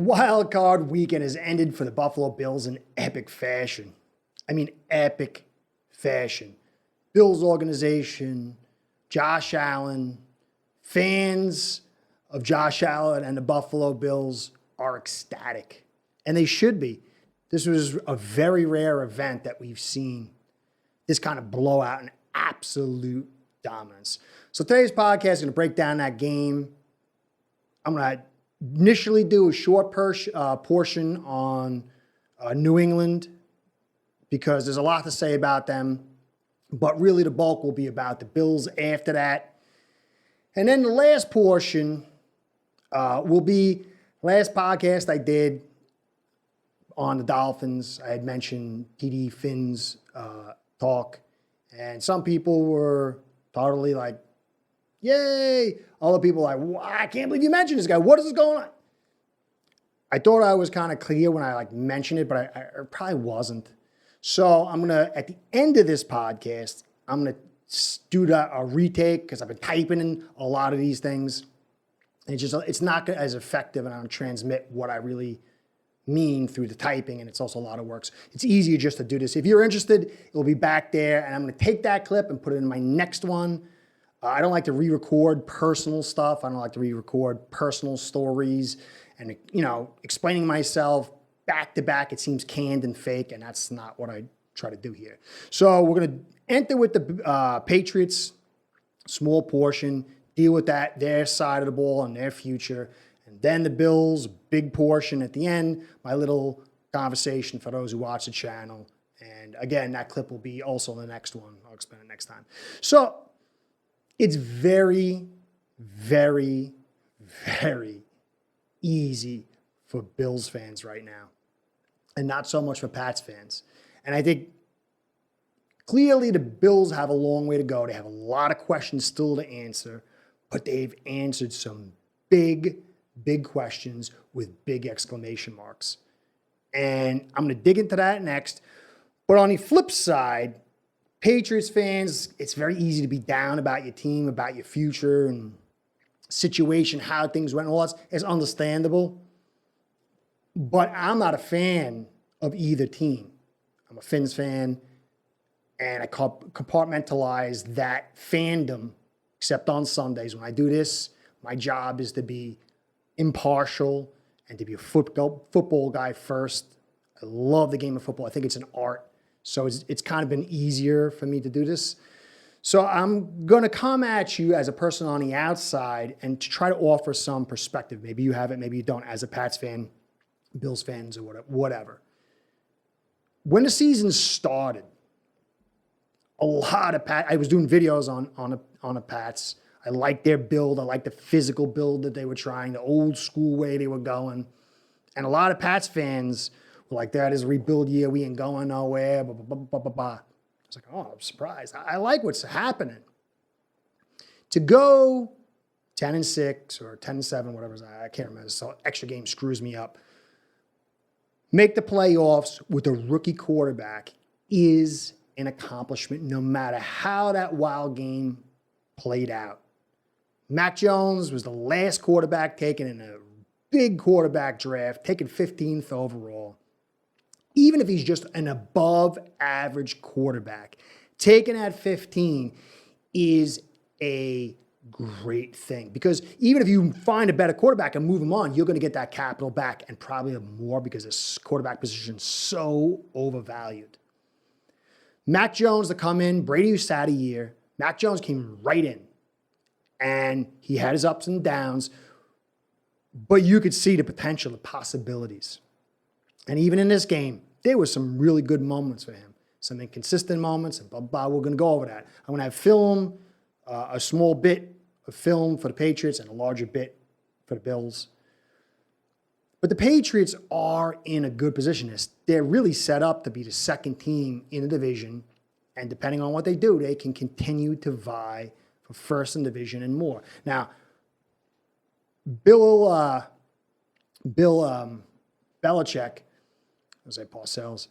wild card weekend has ended for the Buffalo Bills in epic fashion. I mean, epic fashion. Bills organization, Josh Allen, fans of Josh Allen and the Buffalo Bills are ecstatic. And they should be. This was a very rare event that we've seen this kind of blowout and absolute dominance. So today's podcast is going to break down that game. I'm going to initially do a short portion on New England because there's a lot to say about them. But really the bulk will be about the Bills after that. And then the last portion will be last podcast I did on the Dolphins. I had mentioned TD Finn's talk. And some people were totally like, yay. Other people were like, wow, I can't believe you mentioned this guy. What is going on? I thought I was kind of clear when I mentioned it, but I probably wasn't. So I'm going to, at the end of this podcast, I'm going to do a retake because I've been typing in a lot of these things. And it's not as effective, and I don't transmit what I really mean through the typing, and it's also a lot of work. So it's easier just to do this. If you're interested, it'll be back there, and I'm going to take that clip and put it in my next one. I don't like to re-record personal stuff. I don't like to re-record personal stories and, explaining myself back to back. It seems canned and fake, and that's not what I try to do here. So we're going to enter with the Patriots, small portion, deal with their side of the ball and their future. And then the Bills, big portion at the end, my little conversation for those who watch the channel. And again, that clip will be also the next one. I'll explain it next time. So it's very, very, very easy for Bills fans right now, and not so much for Pats fans. And I think clearly the Bills have a long way to go. They have a lot of questions still to answer, but they've answered some big questions with big exclamation marks. And I'm going to dig into that next. But on the flip side, Patriots fans, it's very easy to be down about your team, about your future and situation, how things went, and all that. It's understandable. But I'm not a fan of either team. I'm a Finns fan, and I compartmentalize that fandom, except on Sundays. When I do this, my job is to be impartial and to be a football guy first. I love the game of football. I think it's an art. So it's kind of been easier for me to do this. So I'm going to come at you as a person on the outside and to try to offer some perspective. Maybe you have it, maybe you don't, as a Pats fan, Bills fans, or whatever. When the season started, a lot of I was doing videos on the Pats. I liked their build. I liked the physical build that they were trying, the old school way they were going. And a lot of Pats fans were like, that is a rebuild year. We ain't going nowhere. Blah, blah, blah, blah, blah. I was like, oh, I'm surprised. I like what's happening. To go 10-6 or 10-7, whatever, I can't remember. So extra game screws me up. Make the playoffs with a rookie quarterback is an accomplishment, no matter how that wild game played out. Mac Jones was the last quarterback taken in a big quarterback draft, taken 15th overall. Even if he's just an above average quarterback, taken at 15 is a great thing, because even if you find a better quarterback and move him on, you're going to get that capital back and probably more, because this quarterback position is so overvalued. Mac Jones to come in, Brady was sat a year. Mac Jones came right in, and he had his ups and downs, but you could see the potential, the possibilities. And even in this game, there were some really good moments for him, some inconsistent moments, and blah, blah. We're going to go over that. I'm going to have film, a small bit of film for the Patriots and a larger bit for the Bills. But the Patriots are in a good position. They're really set up to be the second team in the division, and depending on what they do, they can continue to vie for first in division and more. Now, Bill Belichick, I say Parcells,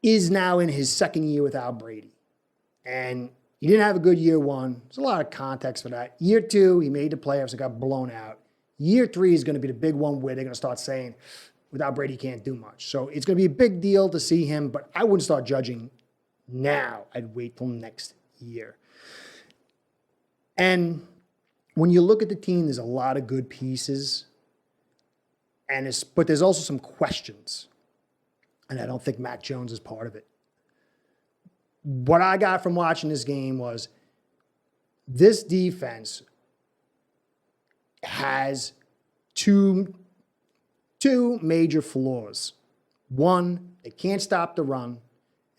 is now in his second year without Brady. And he didn't have a good year one. There's a lot of context for that. Year two, he made the playoffs and got blown out. Year 3 is going to be the big one where they're going to start saying, without Brady, you can't do much. So it's going to be a big deal to see him, but I wouldn't start judging now. I'd wait till next year. And when you look at the team, there's a lot of good pieces, but there's also some questions. And I don't think Mac Jones is part of it. What I got from watching this game was this defense has two major flaws. One, they can't stop the run.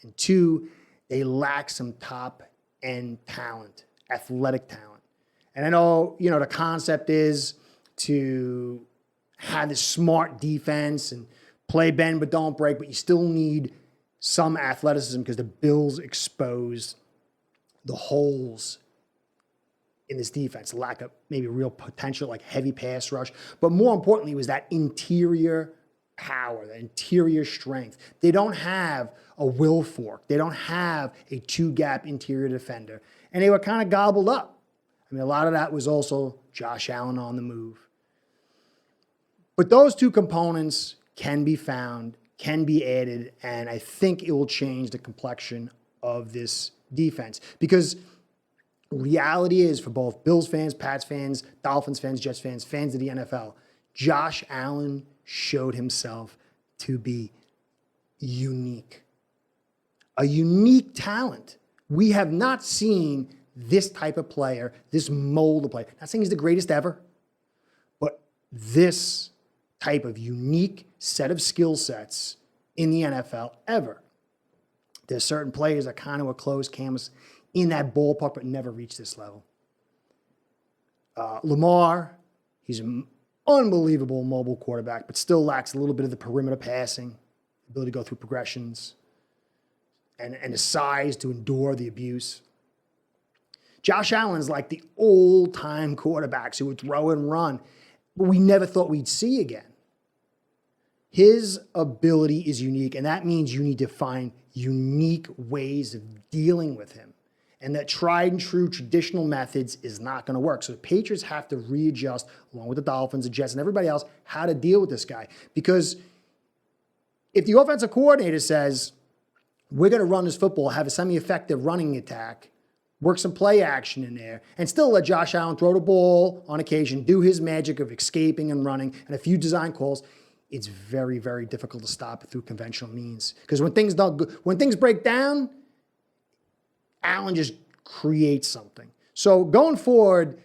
And two, they lack some top-end talent, athletic talent. And I know, the concept is to have this smart defense and play bend but don't break, but you still need some athleticism because the Bills exposed the holes in this defense, lack of maybe real potential, like heavy pass rush. But more importantly was that interior power, that interior strength. They don't have a Will Fork. They don't have a two-gap interior defender. And they were kind of gobbled up. I mean, a lot of that was also Josh Allen on the move. But those two components can be found, can be added, and I think it will change the complexion of this defense. Because reality is, for both Bills fans, Pats fans, Dolphins fans, Jets fans, fans of the NFL, Josh Allen showed himself to be unique. A unique talent. We have not seen this type of player, this mold of player. Not saying he's the greatest ever, but this type of unique set of skill sets in the NFL ever. There's certain players that kind of were close canvas in that ballpark, but never reached this level. Lamar, he's an unbelievable mobile quarterback, but still lacks a little bit of the perimeter passing, ability to go through progressions, and the size to endure the abuse. Josh Allen's like the old-time quarterbacks who would throw and run, but we never thought we'd see again. His ability is unique, and that means you need to find unique ways of dealing with him. And that tried and true traditional methods is not going to work. So the Patriots have to readjust, along with the Dolphins, the Jets, and everybody else, how to deal with this guy. Because if the offensive coordinator says, we're going to run this football, have a semi-effective running attack, work some play action in there, and still let Josh Allen throw the ball on occasion, do his magic of escaping and running, and a few design calls, it's very, very difficult to stop it through conventional means. Because when things break down, Allen just creates something. So going forward,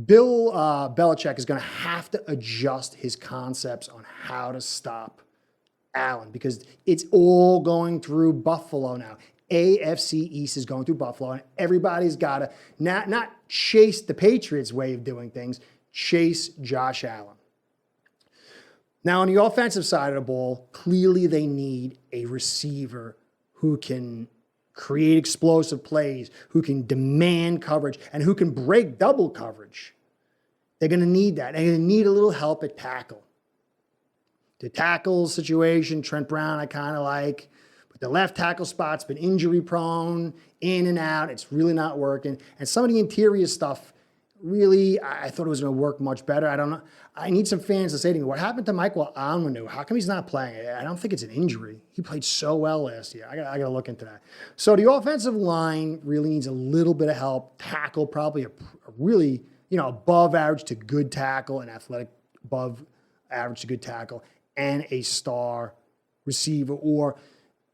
Bill Belichick is going to have to adjust his concepts on how to stop Allen because it's all going through Buffalo now. AFC East is going through Buffalo, and everybody's got to not chase the Patriots' way of doing things, chase Josh Allen. Now, on the offensive side of the ball, clearly they need a receiver who can create explosive plays, who can demand coverage, and who can break double coverage. They're going to need that. They're going to need a little help at tackle. The tackle situation, Trent Brown, I kind of like. But the left tackle spot's been injury prone, in and out. It's really not working. And some of the interior stuff, really, I thought it was going to work much better. I don't know. I need some fans to say to me, what happened to Michael Onwenu? How come he's not playing? I don't think it's an injury. He played so well last year. I got to look into that. So the offensive line really needs a little bit of help. Tackle, probably a really, above average to good tackle, an athletic above average to good tackle, and a star receiver or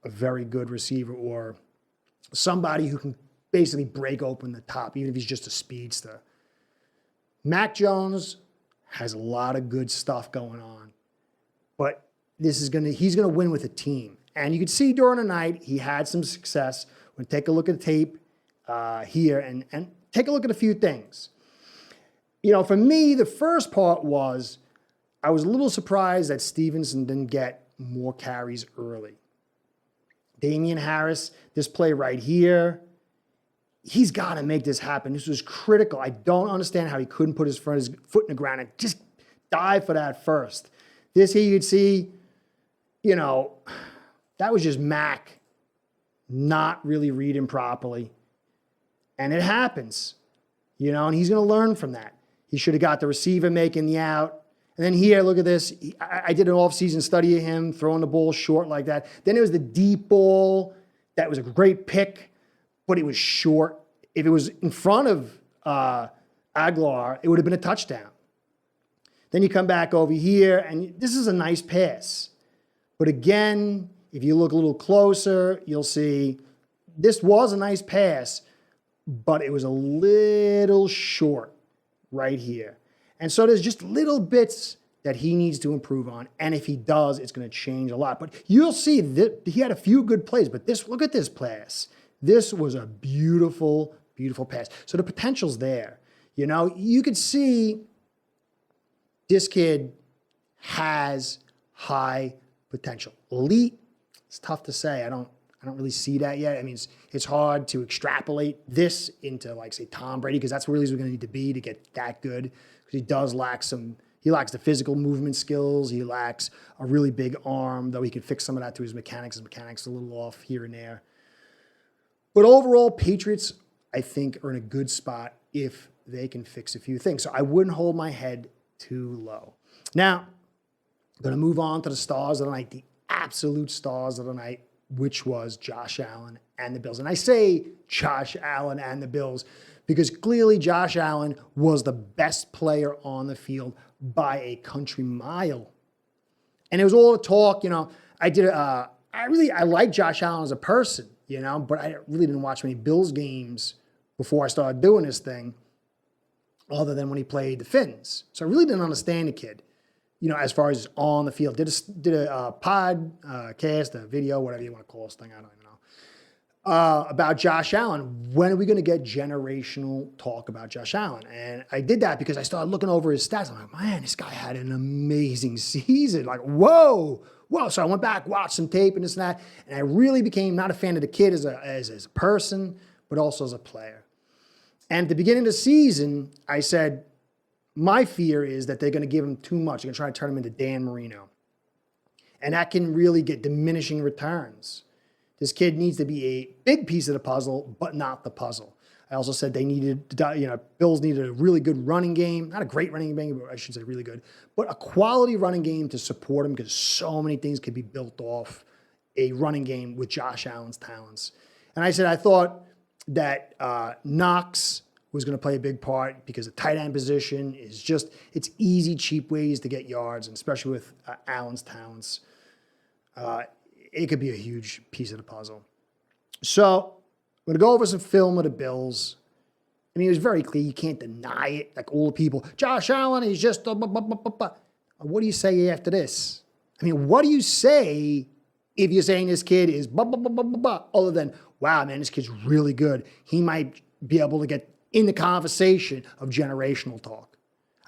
a very good receiver or somebody who can basically break open the top, even if he's just a speedster. Mac Jones has a lot of good stuff going on, but he's going to win with a team. And you can see during the night, he had some success. We're going to take a look at the tape here and take a look at a few things. For me, the first part was I was a little surprised that Stevenson didn't get more carries early. Damian Harris, this play right here, he's got to make this happen. This was critical. I don't understand how he couldn't put his foot in the ground and just dive for that first. This here, you'd see, that was just Mac not really reading properly. And it happens, and he's going to learn from that. He should have got the receiver making the out. And then here, look at this. I did an off-season study of him throwing the ball short like that. Then it was the deep ball. That was a great pick, but it was short. If it was in front of Aguilar, it would have been a touchdown. Then you come back over here, and this is a nice pass. But again, if you look a little closer, you'll see this was a nice pass, but it was a little short right here. And so there's just little bits that he needs to improve on. And if he does, it's going to change a lot. But you'll see that he had a few good plays, but look at this pass. This was a beautiful, beautiful pass. So the potential's there. You know, you could see this kid has high potential. Elite, it's tough to say. I don't really see that yet. I mean, it's hard to extrapolate this into, like, say, Tom Brady, because that's where he's going to need to be to get that good. Because he does lack he lacks the physical movement skills. He lacks a really big arm, though he could fix some of that through his mechanics. His mechanics are a little off here and there. But overall, Patriots, I think, are in a good spot if they can fix a few things. So I wouldn't hold my head too low. Now, I'm going to move on to the stars of the night, the absolute stars of the night, which was Josh Allen and the Bills. And I say Josh Allen and the Bills because clearly Josh Allen was the best player on the field by a country mile. And it was all the talk, you know, I like Josh Allen as a person, you know, but I really didn't watch many Bills games before I started doing this thing, other than when he played the Finns. So I really didn't understand the kid, you know, as far as on the field. Did a podcast, a video, whatever you want to call this thing, I don't even know, about Josh Allen. When are we going to get generational talk about Josh Allen? And I did that because I started looking over his stats. I'm like, man, this guy had an amazing season. Like, whoa. So I went back, watched some tape and this and that, and I really became not a fan of the kid as a person, but also as a player. And at the beginning of the season, I said, my fear is that they're going to give him too much. They're going to try to turn him into Dan Marino. And that can really get diminishing returns. This kid needs to be a big piece of the puzzle, but not the puzzle. I also said Bills needed a really good running game. Not a great running game, but I should say really good. But a quality running game to support him, because so many things could be built off a running game with Josh Allen's talents. And I said I thought that Knox was going to play a big part because the tight end position is it's easy, cheap ways to get yards, and especially with Allen's talents, it could be a huge piece of the puzzle. So I'm going to go over some film of the Bills. I mean, it was very clear. You can't deny it. Like all the people, Josh Allen is just What do you say after this? I mean, what do you say if you're saying this kid is other than, wow, man, this kid's really good. He might be able to get in the conversation of generational talk.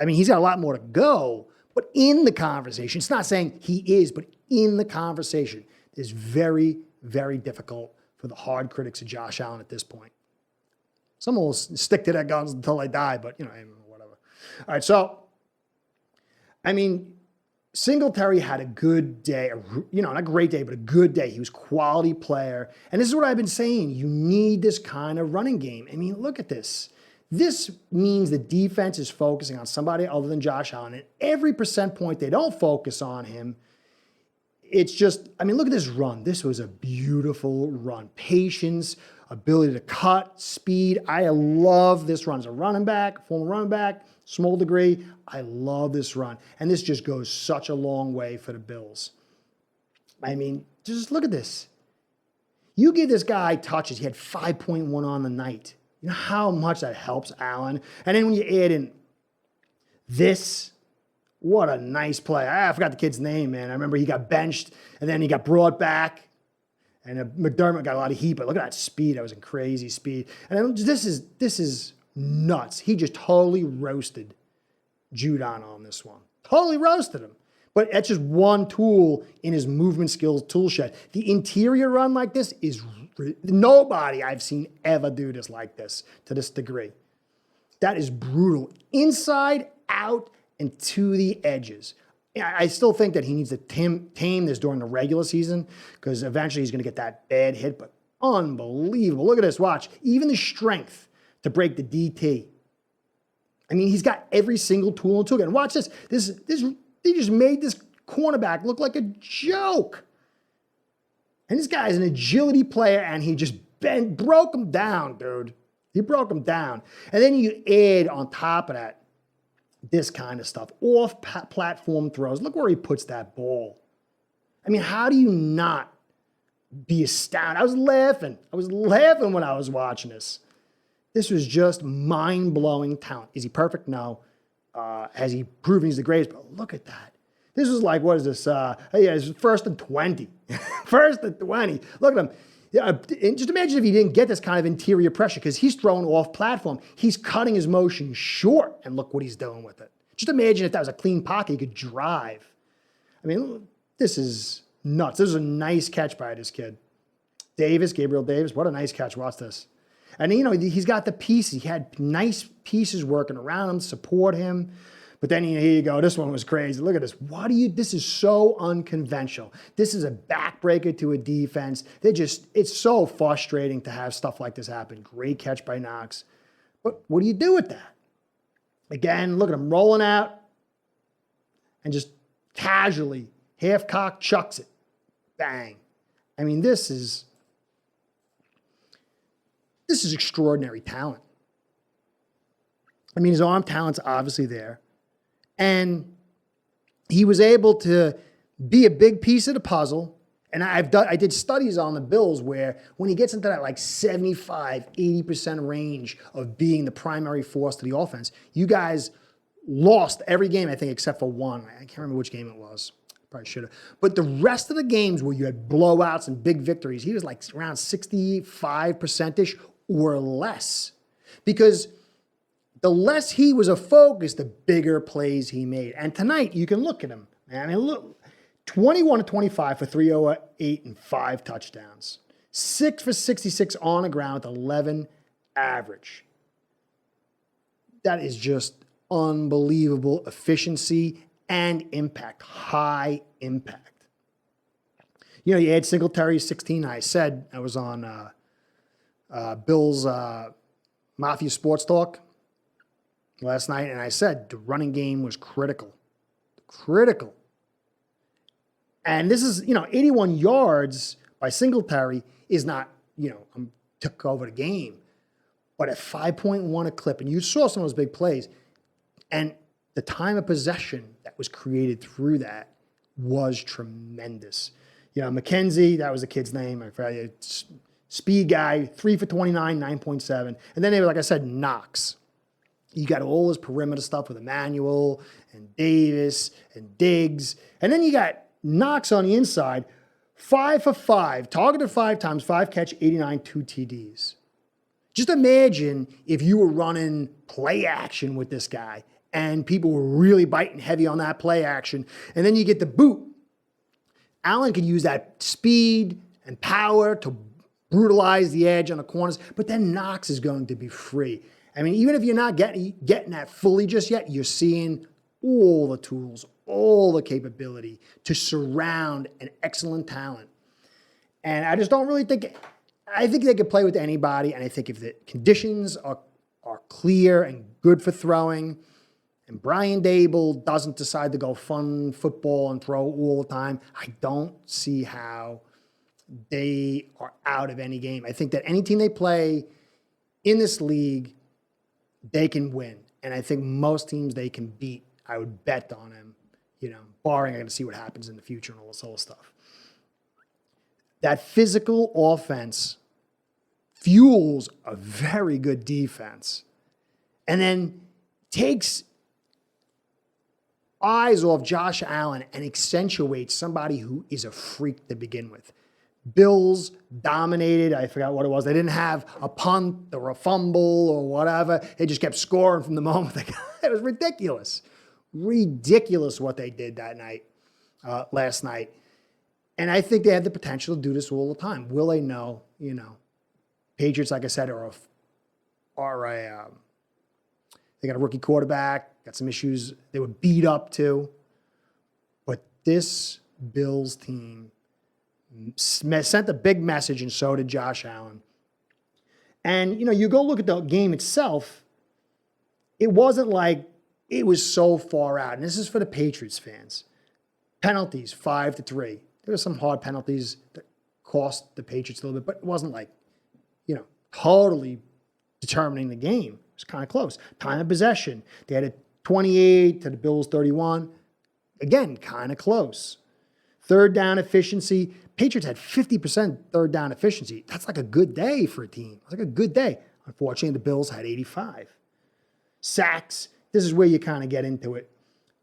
I mean, he's got a lot more to go, but in the conversation, it's not saying he is, but in the conversation, it's very, very difficult for the hard critics of Josh Allen at this point. Some will stick to their guns until they die, but, you know, whatever. All right, so, I mean, Singletary had a good day, not a great day, but a good day. He was a quality player. And this is what I've been saying. You need this kind of running game. I mean, look at this. This means the defense is focusing on somebody other than Josh Allen. And every percent point they don't focus on him, it's just, I mean, look at this run. This was a beautiful run. Patience, ability to cut, speed. I love this run. As a running back, former running back, small degree, I love this run. And this just goes such a long way for the Bills. I mean, just look at this. You give this guy touches. He had 5.1 on the night. You know how much that helps Allen? And then when you add in this, what a nice play. I forgot the kid's name, man. I remember he got benched, and then he got brought back. And McDermott got a lot of heat, but look at that speed. That was a crazy speed. And this is nuts. He just totally roasted Judon on this one. Totally roasted him. But that's just one tool in his movement skills tool shed. The interior run like this is nobody I've seen ever do this like this to this degree. That is brutal. Inside, out, and to the edges. I still think that he needs to tame this during the regular season because eventually he's going to get that bad hit, but unbelievable. Look at this. Watch. Even the strength to break the DT. I mean, he's got every single tool in the toolkit. And watch this. They just made this cornerback look like a joke. And this guy's an agility player, and he just broke him down, dude. He broke him down. And then you add on top of that this kind of stuff. Off-platform throws. Look where he puts that ball. I mean, how do you not be astounded? I was laughing. When I was watching this. This was just mind-blowing talent. Is he perfect? No. Has he proven he's the greatest? But look at that. This was like, what is this? It's first and 20. First and 20. Look at him. Yeah, and just imagine if he didn't get this kind of interior pressure, because he's thrown off platform. He's cutting his motion short, and look what he's doing with it. Just imagine if that was a clean pocket, he could drive. I mean, this is nuts. This is a nice catch by this kid. Gabriel Davis, what a nice catch. Watch this. And, he's got the pieces. He had nice pieces working around him, support him. But then here you go. This one was crazy. Look at this. This is so unconventional. This is a backbreaker to a defense. It's so frustrating to have stuff like this happen. Great catch by Knox. But what do you do with that? Again, look at him rolling out and just casually, half-cock, chucks it. Bang. I mean, this is extraordinary talent. I mean, his arm talent's obviously there. And he was able to be a big piece of the puzzle. And I did studies on the Bills where when he gets into that like 75, 80% range of being the primary force to the offense, you guys lost every game, I think, except for one. I can't remember which game it was. Probably should have. But the rest of the games where you had blowouts and big victories, he was like around 65%-ish or less. Because the less he was a focus, the bigger plays he made. And tonight, you can look at him, man. I mean, look, 21 to 25 for 308 and 5 touchdowns. 6 for 66 on the ground with 11 average. That is just unbelievable efficiency and impact, high impact. You add Singletary 16. I said I was on Bill's Mafia Sports Talk last night, and I said the running game was critical. Critical. And this is, 81 yards by Singletary is not, took over the game. But at 5.1 a clip, and you saw some of those big plays, and the time of possession that was created through that was tremendous. McKenzie, that was the kid's name. I forgot. Speed guy, 3 for 29, 9.7. And then, like I said, Knox. You got all his perimeter stuff with Emmanuel and Davis and Diggs. And then you got Knox on the inside, 5 for 5, targeted 5 times, 5 catch, 89, 2 TDs. Just imagine if you were running play action with this guy and people were really biting heavy on that play action. And then you get the boot. Allen could use that speed and power to brutalize the edge on the corners, but then Knox is going to be free. I mean, even if you're not getting that fully just yet, you're seeing all the tools, all the capability to surround an excellent talent. And I just don't really think, I think they could play with anybody, and I think if the conditions are clear and good for throwing, and Brian Dable doesn't decide to go fun football and throw all the time, I don't see how they are out of any game. I think that any team they play in this league, they can win. And I think most teams they can beat. I would bet on them, barring I got to see what happens in the future and all this other stuff. That physical offense fuels a very good defense and then takes eyes off Josh Allen and accentuates somebody who is a freak to begin with. Bills dominated. I forgot what it was. They didn't have a punt or a fumble or whatever. They just kept scoring from the moment they got. It was ridiculous. Ridiculous what they did that night, last night. And I think they have the potential to do this all the time. Will they? No. Patriots, like I said, they got a rookie quarterback, got some issues. They were beat up too. But this Bills team sent a big message, and so did Josh Allen. And, you go look at the game itself, it wasn't like it was so far out. And this is for the Patriots fans. Penalties, 5-3. There were some hard penalties that cost the Patriots a little bit, but it wasn't like, totally determining the game. It was kind of close. Time of possession. They had a 28 to the Bills 31. Again, kind of close. Third down efficiency. Patriots had 50% third down efficiency. That's like a good day for a team. It's like a good day. Unfortunately, the Bills had 85. Sacks. This is where you kind of get into it.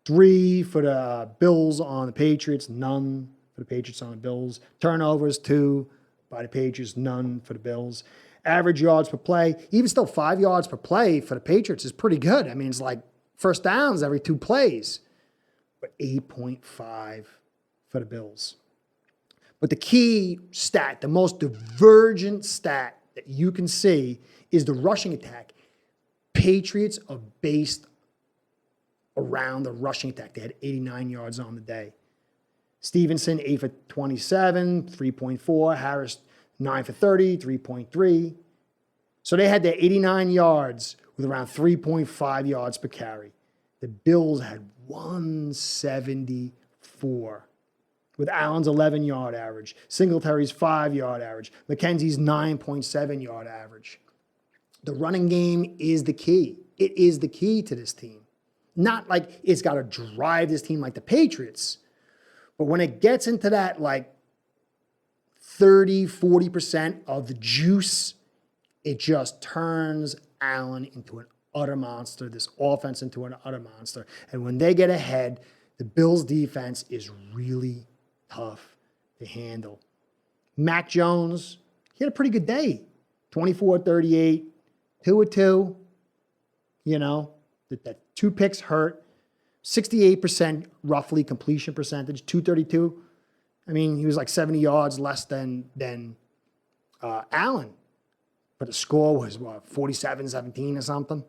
3 for the Bills on the Patriots. None for the Patriots on the Bills. Turnovers, 2 by the Patriots. None for the Bills. Average yards per play. Even still, 5 yards per play for the Patriots is pretty good. I mean, it's like first downs every 2 plays. But 8.5 for the Bills. But the key stat, the most divergent stat that you can see is the rushing attack. Patriots are based around the rushing attack. They had 89 yards on the day. Stevenson, 8 for 27, 3.4. Harris, 9 for 30, 3.3. So they had their 89 yards with around 3.5 yards per carry. The Bills had 174 with Allen's 11-yard average, Singletary's 5-yard average, McKenzie's 9.7-yard average. The running game is the key. It is the key to this team. Not like it's got to drive this team like the Patriots, but when it gets into that like 30, 40% of the juice, it just turns Allen into an utter monster, this offense into an utter monster. And when they get ahead, the Bills' defense is really tough to handle. Mac Jones, he had a pretty good day. 24-38, 2-2. That 2 picks hurt. 68% roughly completion percentage, 232. I mean, he was like 70 yards less than Allen. But the score was, 47-17 or something?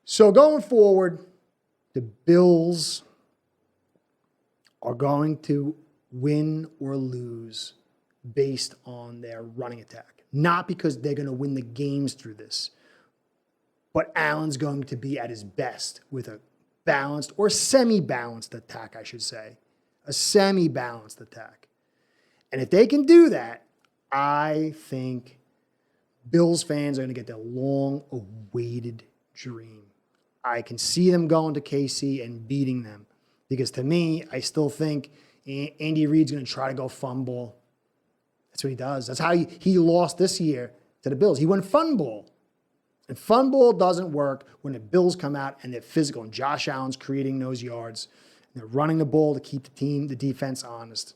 So going forward, the Bills are going to win or lose based on their running attack. Not because they're going to win the games through this, but Allen's going to be at his best with a balanced or semi-balanced attack, I should say. A semi-balanced attack. And if they can do that, I think Bills fans are going to get their long-awaited dream. I can see them going to KC and beating them. Because to me, I still think Andy Reid's going to try to go fun ball. That's what he does. That's how he lost this year to the Bills. He went fun ball. And fun ball doesn't work when the Bills come out and they're physical. And Josh Allen's creating those yards. And they're running the ball to keep the defense honest.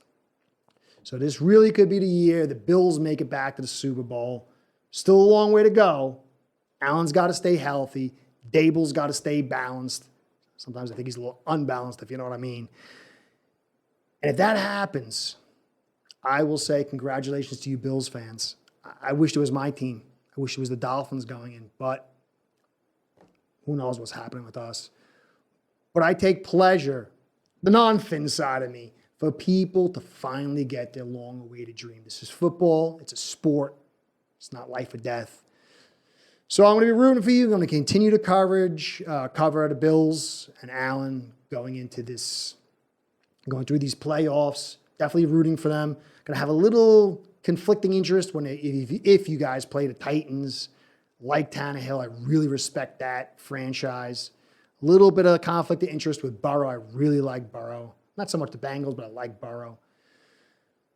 So this really could be the year the Bills make it back to the Super Bowl. Still a long way to go. Allen's got to stay healthy. Dable's got to stay balanced. Sometimes I think he's a little unbalanced, if you know what I mean. And if that happens, I will say congratulations to you Bills fans. I wish it was my team. I wish it was the Dolphins going in, but who knows what's happening with us. But I take pleasure, the non-fin side of me, for people to finally get their long-awaited dream. This is football. It's a sport. It's not life or death. So I'm going to be rooting for you. I'm going to continue to cover the Bills and Allen going through these playoffs. Definitely rooting for them. Going to have a little conflicting interest if you guys play the Titans. Like Tannehill, I really respect that franchise. A little bit of conflict of interest with Burrow. I really like Burrow. Not so much the Bengals, but I like Burrow.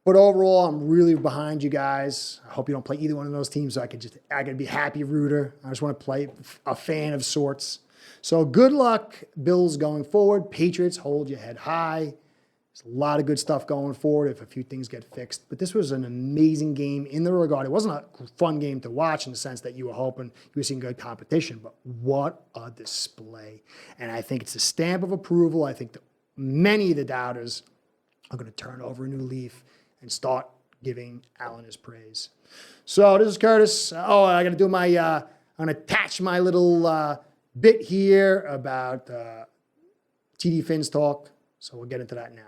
But overall, I'm really behind you guys. I hope you don't play either one of those teams so I could be a happy rooter. I just want to play a fan of sorts. So good luck, Bills, going forward. Patriots, hold your head high. There's a lot of good stuff going forward if a few things get fixed. But this was an amazing game in the regard. It wasn't a fun game to watch in the sense that you were hoping you were seeing good competition. But what a display. And I think it's a stamp of approval. I think that many of the doubters are going to turn over a new leaf and start giving Allen his praise. So this is Curtis. I got to do I'm going to attach my little bit here about TD Finn's talk. So we'll get into that now.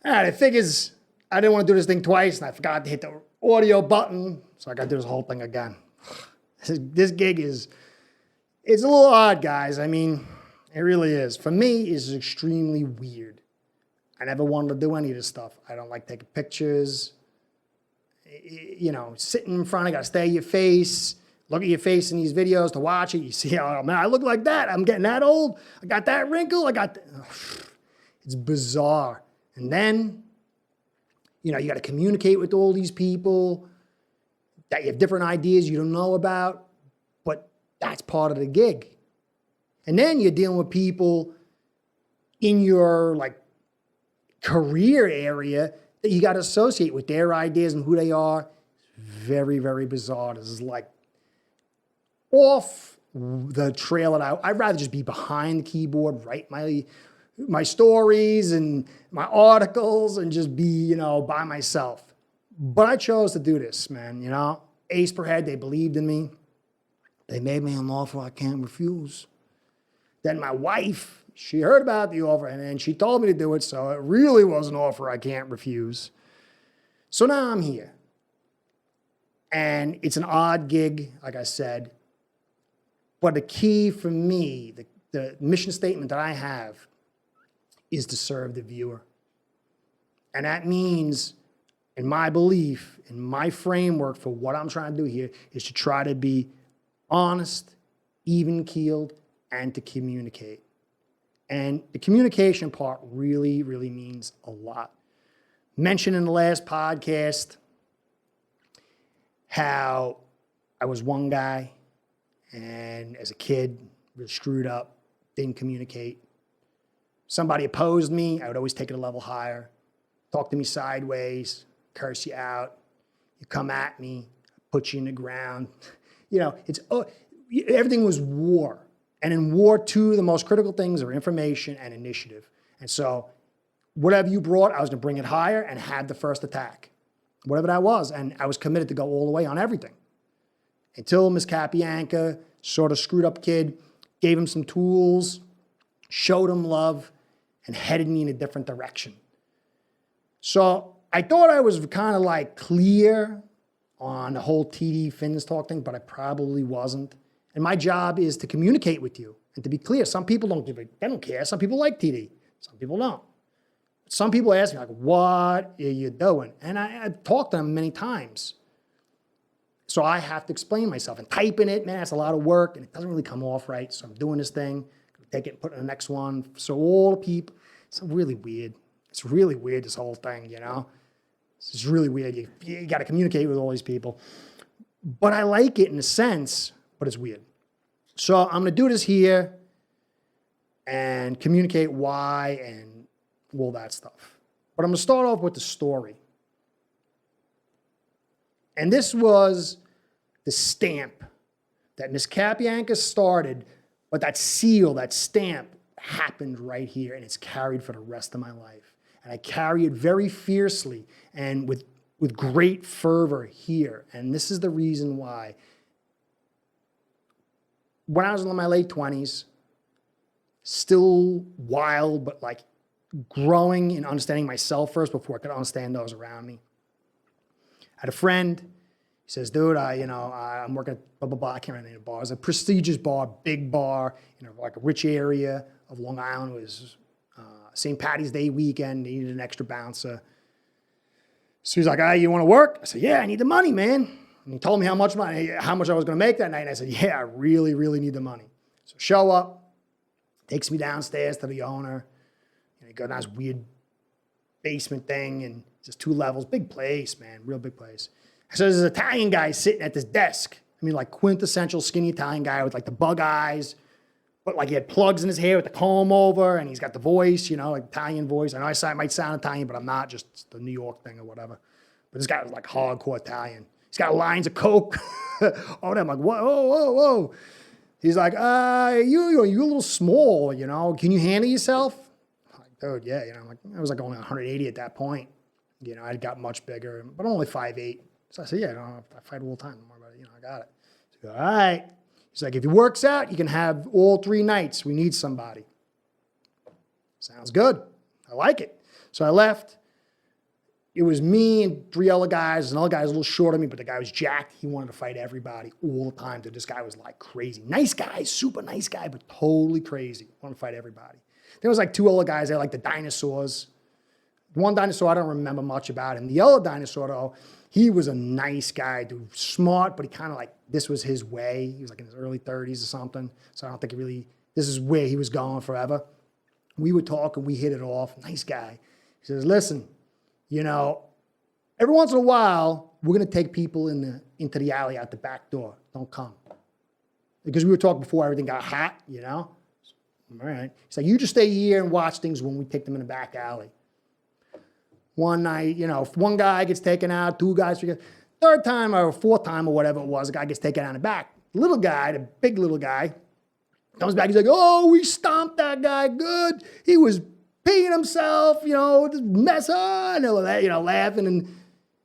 All right, the thing is, I didn't want to do this thing twice, and I forgot to hit the audio button, so I got to do this whole thing again. This gig is It's a little odd, guys. I mean, it really is. For me, it's extremely weird. I never wanted to do any of this stuff. I don't like taking pictures. You know, sitting in front, I got to stay at your face, look at your face in these videos to watch it. You see, oh man, I look like that. I'm getting that old. I got that wrinkle. It's bizarre. And then, you know, you got to communicate with all these people that you have different ideas you don't know about, but that's part of the gig. And then you're dealing with people in your like career area that you got to associate with their ideas and who they are. Very, very bizarre. This is like off the trail that I'd rather just be behind the keyboard, write my stories and my articles and just be, you know, by myself. But I chose to do this, man, you know. Ace per head, they believed in me. They made me an offer I can't refuse. Then my wife, she heard about the offer and then she told me to do it, so it really was an offer I can't refuse. So now I'm here. And it's an odd gig, like I said. But the key for me, the mission statement that I have is to serve the viewer. And that means, in my belief, in my framework for what I'm trying to do here, is to try to be honest, even-keeled, and to communicate. And the communication part really, really means a lot. Mentioned in the last podcast how I was one guy and as a kid, really screwed up, didn't communicate. Somebody opposed me, I would always take it a level higher. Talk to me sideways, curse you out. You come at me, put you in the ground. You know, everything was war. And in war, two of the most critical things are information and initiative. And so whatever you brought, I was going to bring it higher and have the first attack. Whatever that was. And I was committed to go all the way on everything. Until Miss Capianca, sort of screwed up kid, gave him some tools, showed him love, and headed me in a different direction. So I thought I was kind of like clear on the whole TD Fins Talk thing, but I probably wasn't. And my job is to communicate with you and to be clear. Some people they don't care. Some people like TD. Some people don't. Some people ask me like, what are you doing? And I've talked to them many times. So I have to explain myself. And typing it, man, it's a lot of work and it doesn't really come off right. So I'm doing this thing, take it and put it in the next one. So all the people, it's really weird. It's really weird, this whole thing, you know? It's really weird. You got to communicate with all these people. But I like it in a sense, but it's weird. So I'm going to do this here and communicate why and all that stuff. But I'm going to start off with the story. And this was the stamp that Miss Capianca started, but that seal, that stamp happened right here, and it's carried for the rest of my life. And I carry it very fiercely and with great fervor here. And this is the reason why. When I was in my late 20s, still wild, but like growing and understanding myself first before I could understand those around me. I had a friend. He says, dude, I'm working at blah, blah, blah. I can't remember the name of the bar. It was a prestigious bar, big bar, like a rich area of Long Island. It was St. Patty's Day weekend. They needed an extra bouncer. So he's like, you want to work? I said, yeah, I need the money, man. And he told me how much I was going to make that night. And I said, yeah, I really, really need the money. So show up, takes me downstairs to the owner. He got this weird basement thing and just 2 levels. Big place, man, real big place. So there's an Italian guy sitting at this desk. I mean, like quintessential skinny Italian guy with like the bug eyes, but like he had plugs in his hair with the comb over, and he's got the voice, like Italian voice. I know I might sound Italian, but I'm not, just the New York thing or whatever. But this guy was like hardcore Italian. He's got lines of Coke. I'm like, whoa. He's like, you're a little small, Can you handle yourself? I'm like, dude, yeah. I'm like, I was like only 180 at that point. I got much bigger, but I'm only 5'8". So I said, yeah, I fight all the time. Don't worry about it. I got it. So, all right. He's like, if it works out, you can have all 3 nights. We need somebody. Sounds good. I like it. So I left. it was me and 3 other guys. Another guy was a little shorter than me, but the guy was jacked. He wanted to fight everybody all the time. Dude, this guy was like crazy. Nice guy, super nice guy, but totally crazy. Wanted to fight everybody. There was like 2 other guys there, like the dinosaurs. One dinosaur, I don't remember much about him. The other dinosaur, though, he was a nice guy, dude. Smart, but he kind of like, this was his way. He was like in his early 30s or something. So I don't think this is where he was going forever. We would talk and we hit it off. Nice guy. He says, listen, you know, every once in a while, we're going to take people into the alley out the back door. Don't come. Because we were talking before everything got hot, you know? All right. He's like, you just stay here and watch things when we take them in the back alley. One night, you know, if one guy gets taken out, 2 guys, 3 guys, 3rd time or 4th time or whatever it was, a guy gets taken out in the back. Little guy, the big little guy, comes back. He's like, oh, we stomped that guy good. He was peeing himself, you know, mess on, you know, laughing. And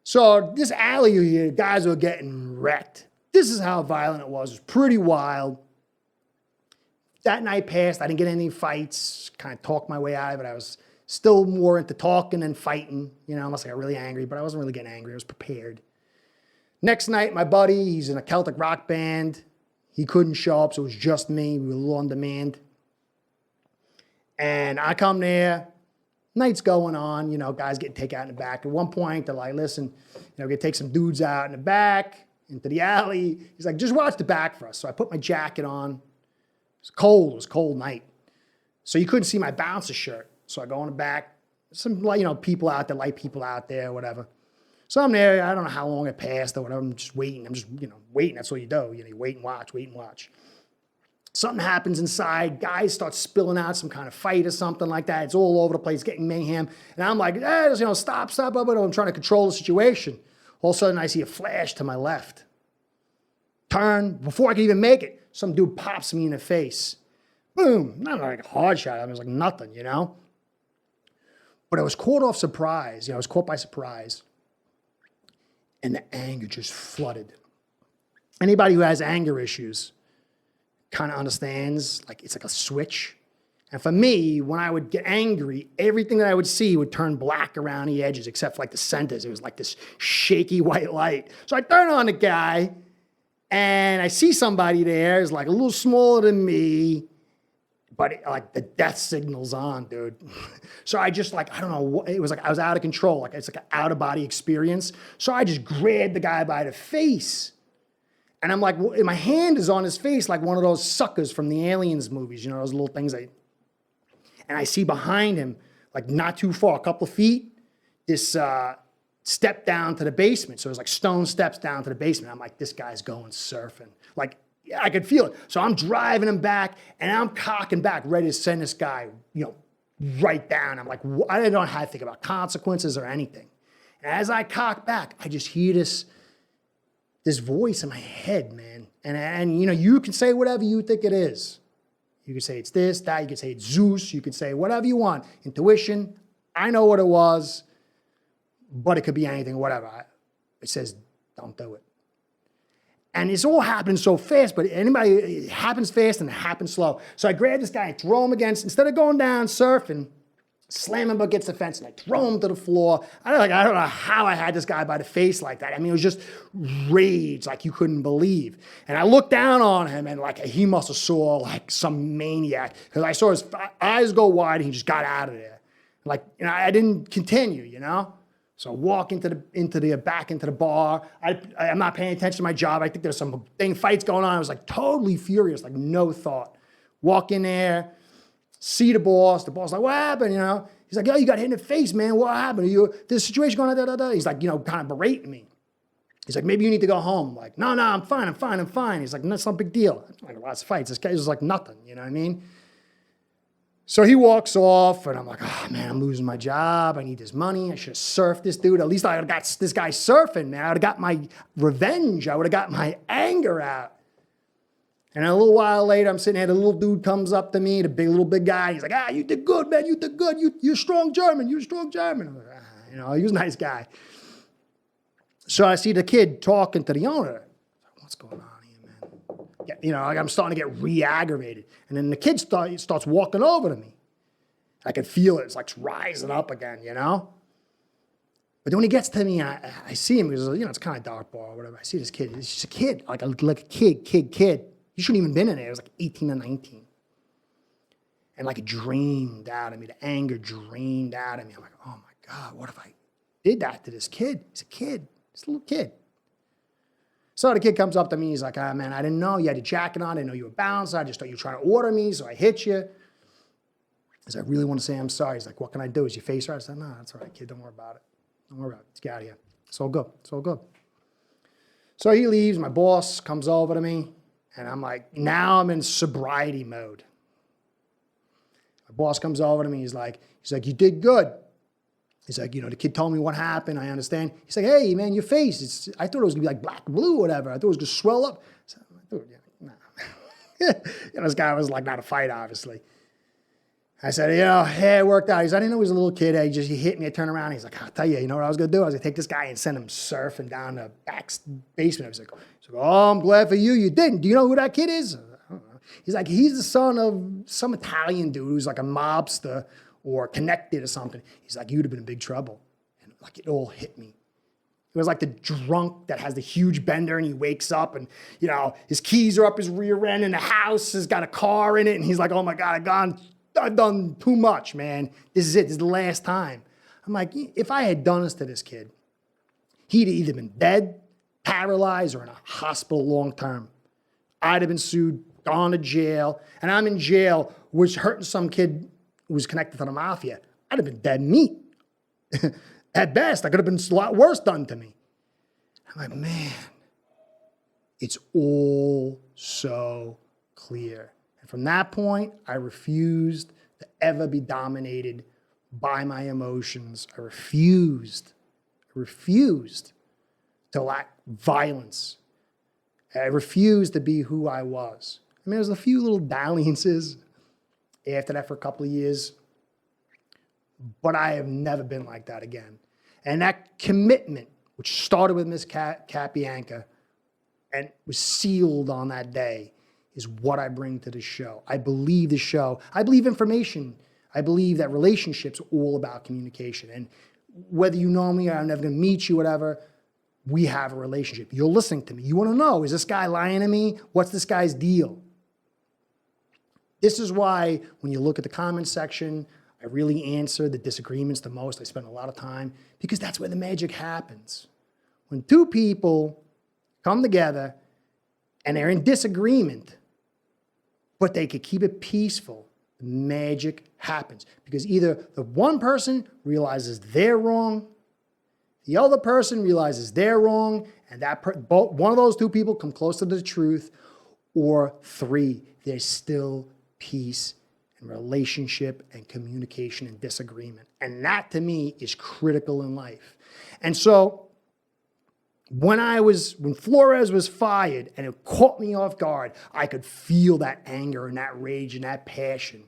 so this alley here, guys were getting wrecked. This is how violent it was. It was pretty wild. That night passed. I didn't get any fights. Kind of talked my way out of it. I was still more into talking than fighting, you know, unless I got really angry, but I wasn't really getting angry. I was prepared. Next night, my buddy, he's in a Celtic rock band. He couldn't show up, so it was just me. We were a little on demand. And I come there, night's going on, you know, guys getting taken out in the back. At one point, they're like, listen, you know, we're going to take some dudes out in the back, into the alley. He's like, just watch the back for us. So I put my jacket on. It was a cold night. So you couldn't see my bouncer shirt. So I go in the back, some, you know, people out there, light people out there, whatever. So I'm there. I don't know how long it passed or whatever. I'm just waiting. I'm just, you know, waiting. That's what you do. You know, you wait and watch, wait and watch. Something happens inside. Guys start spilling out some kind of fight or something like that. It's all over the place, getting mayhem. And I'm like, you know, stop. I'm trying to control the situation. All of a sudden, I see a flash to my left. Turn. Before I can even make it, some dude pops me in the face. Boom. Not like a hard shot. I mean, it was like nothing, you know? But I was caught off surprise. You know, I was caught by surprise. And the anger just flooded. Anybody who has anger issues kind of understands, like it's like a switch. And for me, when I would get angry, everything that I would see would turn black around the edges, except for like the centers. It was like this shaky white light. So I turn on the guy, and I see somebody there who's like a little smaller than me, but like the death signal's on, dude. So I just like, I don't know, it was like I was out of control. Like it's like an out-of-body experience. So I just grabbed the guy by the face. And I'm like, well, my hand is on his face like one of those suckers from the Aliens movies, you know, those little things. And I see behind him, like not too far, a couple of feet, this step down to the basement. So it was like stone steps down to the basement. I'm like, this guy's going surfing. Like, I could feel it. So I'm driving him back, and I'm cocking back, ready to send this guy, you know, right down. I'm like, I don't know how to think about consequences or anything. And as I cock back, I just hear this voice in my head, man. And you know, you can say whatever you think it is. You can say it's this, that. You can say it's Zeus. You can say whatever you want. Intuition. I know what it was, but it could be anything, whatever. It says, don't do it. And it's all happening so fast, but it happens fast and it happens slow. So I grab this guy and throw him against, instead of going down surfing, slam him against the fence and I throw him to the floor. I don't know how I had this guy by the face like that. I mean, it was just rage like you couldn't believe. And I looked down on him and like he must have saw like some maniac because I saw his eyes go wide and he just got out of there. Like, you know, I didn't continue, you know? So I walk back into the bar. I'm not paying attention to my job. I think there's some fights going on. I was like totally furious, like no thought. Walk in there, see the boss. The boss like, what happened? You know, he's like, yo, you got hit in the face, man. What happened? This situation going on, da, da, da. He's like, you know, kind of berating me. He's like, maybe you need to go home. I'm like, no, I'm fine. He's like, that's no big deal. I'm like, lots of fights. This guy's just like nothing. You know what I mean? So he walks off, and I'm like, oh, man, I'm losing my job. I need this money. I should have surfed this dude. At least I would have got this guy surfing, man. I would have got my revenge. I would have got my anger out. And a little while later, I'm sitting there. The little dude comes up to me, the little big guy. He's like, you did good, man. You did good. You're strong German. You're strong German. I'm like, you know, he was a nice guy. So I see the kid talking to the owner. What's going on? You know, like I'm starting to get re-aggravated. And then the kid starts walking over to me. I can feel it. It's like rising up again, you know? But then when he gets to me, I see him, because, it's kind of dark bar or whatever. I see this kid. He's just a kid, like a kid. He shouldn't even been in there. It was like 18 or 19. And like it drained out of me. The anger drained out of me. I'm like, oh my God, what if I did that to this kid? He's a kid. He's a little kid. So the kid comes up to me. He's like, man, I didn't know you had a jacket on. I didn't know you were bounced. I just thought you were trying to order me, so I hit you. I said, I really want to say I'm sorry. He's like, what can I do? Is your face right? I said, no, that's all right, kid. Don't worry about it. Don't worry about it. Let's get out of here. It's all good. It's all good. So he leaves. My boss comes over to me, and I'm like, now I'm in sobriety mode. My boss comes over to me. He's like, you did good. He's like, the kid told me what happened. I understand. He's like, hey, man, your face. I thought it was going to be like black, blue, whatever. I thought it was going to swell up. I said, dude, nah. This guy was like not a fight, obviously. I said, hey, it worked out. I didn't know he was a little kid. He hit me. I turned around. He's like, I'll tell you, you know what I was going to do? I was going to take this guy and send him surfing down the back basement. I was like, oh, I'm glad for you. You didn't. Do you know who that kid is? I don't know. He's like, he's the son of some Italian dude who's like a mobster or connected or something. He's like, you'd have been in big trouble. And like it all hit me. It was like the drunk that has the huge bender and he wakes up and, his keys are up his rear end and the house has got a car in it. And he's like, oh my God, I've done too much, man. This is it. This is the last time. I'm like, if I had done this to this kid, he'd have either been dead, paralyzed, or in a hospital long term. I'd have been sued, gone to jail, and I'm in jail, which hurting some kid who was connected to the mafia. I'd have been dead meat. At best, I could have been a lot worse done to me. I'm like, man, it's all so clear. And from that point, I refused to ever be dominated by my emotions. I refused to lack violence. I refused to be who I was. I mean, there was a few little dalliances after that for a couple of years, but I have never been like that again. And that commitment, which started with Miss Capianca and was sealed on that day, is what I bring to the show. I believe the show. I believe information. I believe that relationships are all about communication. And whether you know me or I'm never going to meet you, whatever, we have a relationship. You're listening to me. You want to know, is this guy lying to me? What's this guy's deal? This is why when you look at the comment section, I really answer the disagreements the most. I spend a lot of time because that's where the magic happens. When two people come together and they're in disagreement, but they could keep it peaceful, the magic happens. Because either the one person realizes they're wrong, the other person realizes they're wrong, and one of those two people come closer to the truth, or three, there's still peace and relationship and communication and disagreement. And that to me is critical in life. And so when Flores was fired and it caught me off guard, I could feel that anger and that rage and that passion.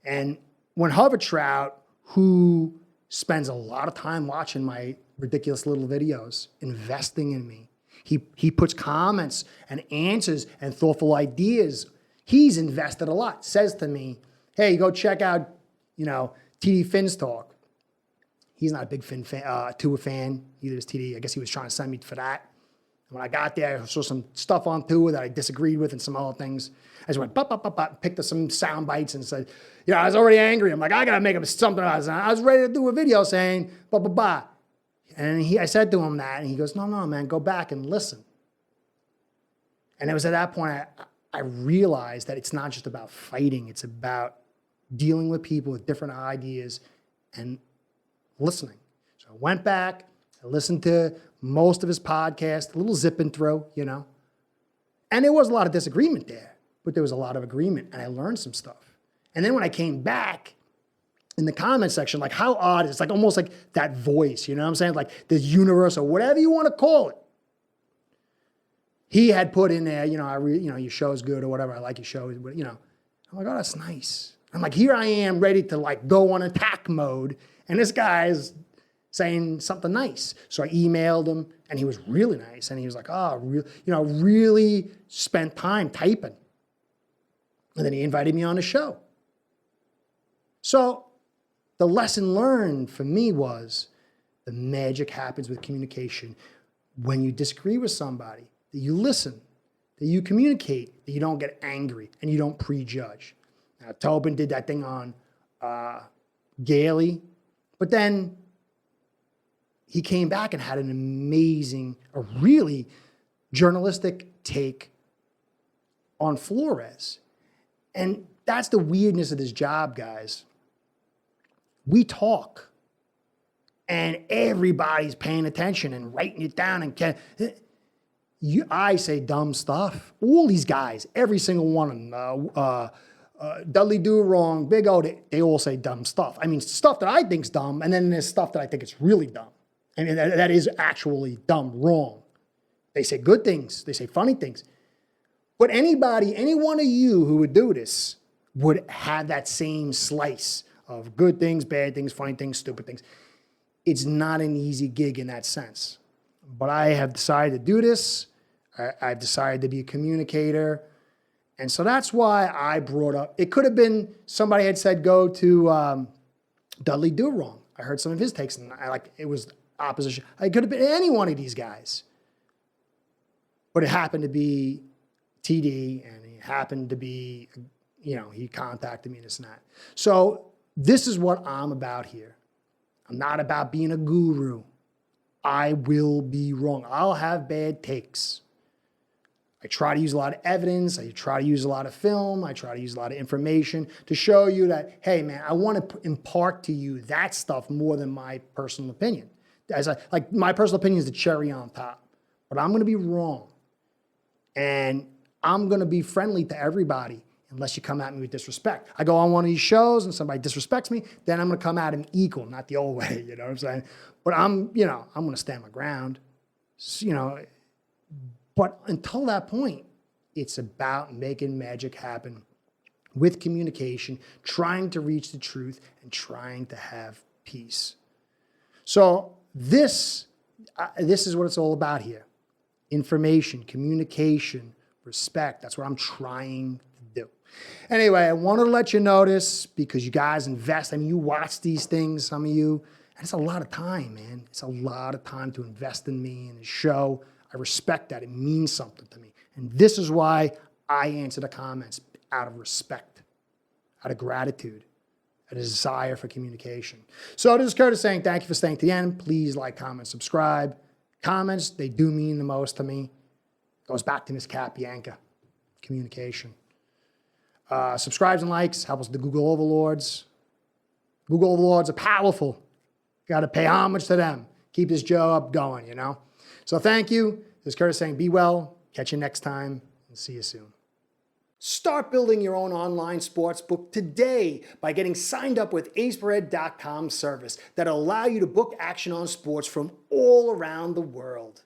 And when Hovertrout, who spends a lot of time watching my ridiculous little videos, investing in me, he puts comments and answers and thoughtful ideas. He's invested a lot, says to me, hey, go check out, TD Finn's talk. He's not a big Tua fan, neither is TD. I guess he was trying to send me for that. And when I got there, I saw some stuff on Tua that I disagreed with and some other things. I just went, picked up some sound bites and said, I was already angry. I'm like, I got to make him something else. And I was ready to do a video saying, And I said to him that, and he goes, no, man, go back and listen. And it was at that point I realized that it's not just about fighting. It's about dealing with people with different ideas and listening. So I went back, I listened to most of his podcast, a little zipping through, And there was a lot of disagreement there, but there was a lot of agreement, and I learned some stuff. And then when I came back in the comment section, like how odd, it's like almost like that voice, you know what I'm saying? Like the universe or whatever you want to call it. He had put in there, your show's good or whatever. I like your show, but I'm like, oh, that's nice. I'm like, here I am ready to like go on attack mode. And this guy is saying something nice. So I emailed him and he was really nice. And he was like, really spent time typing. And then he invited me on the show. So the lesson learned for me was The magic happens with communication. When you disagree with somebody, that you listen, that you communicate, that you don't get angry and you don't prejudge. Now, Tobin did that thing on Gailey, but then he came back and had an amazing, a really journalistic take on Flores. And that's the weirdness of this job, guys. We talk, and everybody's paying attention and writing it down. And I say dumb stuff. All these guys, every single one of them, Dudley Do Wrong, Big O, they all say dumb stuff. I mean, stuff that I think's dumb, and then there's stuff that I think is really dumb. I mean, that is actually dumb, wrong. They say good things. They say funny things. But anybody, any one of you who would do this would have that same slice of good things, bad things, funny things, stupid things. It's not an easy gig in that sense. But I have decided to do this. I've decided to be a communicator. And so that's why I brought up, it could have been somebody had said go to Dudley Do Wrong. I heard some of his takes, and it was opposition. It could have been any one of these guys. But it happened to be TD, and he happened to be, he contacted me and this and that. So this is what I'm about here. I'm not about being a guru. I will be wrong. I'll have bad takes. I try to use a lot of evidence. I try to use a lot of film. I try to use a lot of information to show you that, hey, man, I want to impart to you that stuff more than my personal opinion. My personal opinion is the cherry on top. But I'm going to be wrong. And I'm going to be friendly to everybody unless you come at me with disrespect. I go on one of these shows and somebody disrespects me, then I'm going to come at him equal, not the old way, you know what I'm saying? But I'm going to stand my ground, But until that point, it's about making magic happen with communication, trying to reach the truth, and trying to have peace. So this is what it's all about here. Information, communication, respect. That's what I'm trying to do. Anyway, I wanted to let you know this because you guys invest. I mean, you watch these things, some of you, and it's a lot of time, man. It's a lot of time to invest in me and the show. I respect that. It means something to me. And this is why I answer the comments out of respect, out of gratitude, a desire for communication. So this is Curtis saying thank you for staying to the end. Please like, comment, subscribe. Comments, they do mean the most to me. Goes back to Miss Cat Bianca, communication. Subscribes and likes help us the Google overlords. Google overlords are powerful. Got to pay homage to them. Keep this job going, So thank you. This is Curtis saying be well. Catch you next time and see you soon. Start building your own online sportsbook today by getting signed up with aceperhead.com service that'll allow you to book action on sports from all around the world.